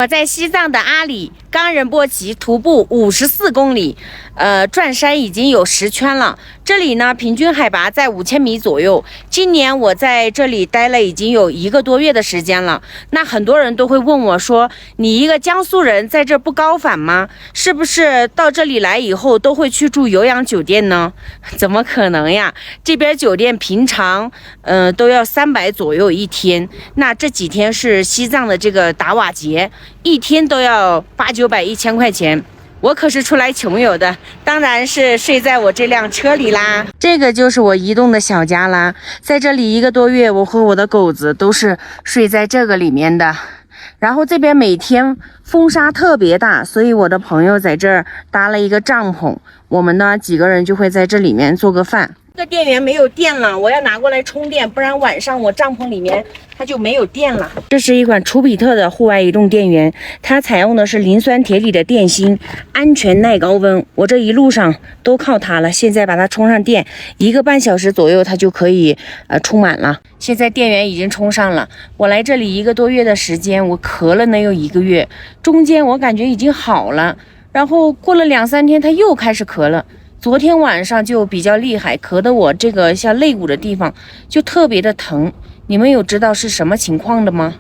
我在西藏的阿里冈仁波齐徒步54公里，转山已经有10圈了。这里呢，平均海拔在5000米左右。今年我在这里待了已经有1个多月的时间了。那很多人都会问我说：“你一个江苏人在这不高反吗？是不是到这里来以后都会去住有氧酒店呢？”怎么可能呀？这边酒店平常都要300左右一天。那这几天是西藏的这个达瓦节。一天都要800、900、1000块钱，我可是出来穷游的，当然是睡在我这辆车里啦。这个就是我移动的小家啦，在这里1个多月，我和我的狗子都是睡在这个里面的。然后这边每天风沙特别大，所以我的朋友在这儿搭了一个帐篷，我们呢几个人就会在这里面做个饭。这个电源没有电了，我要拿过来充电，不然晚上我帐篷里面它就没有电了。这是一款楚比特的户外移动电源，它采用的是磷酸铁锂的电芯，安全耐高温。我这一路上都靠它了，现在把它充上电，1个半小时左右它就可以充满了。现在电源已经充上了。我来这里1个多月的时间，我咳了能有1个月，中间我感觉已经好了，然后过了2、3天它又开始咳了。昨天晚上就比较厉害，咳得我这个像肋骨的地方就特别的疼。你们有知道是什么情况的吗？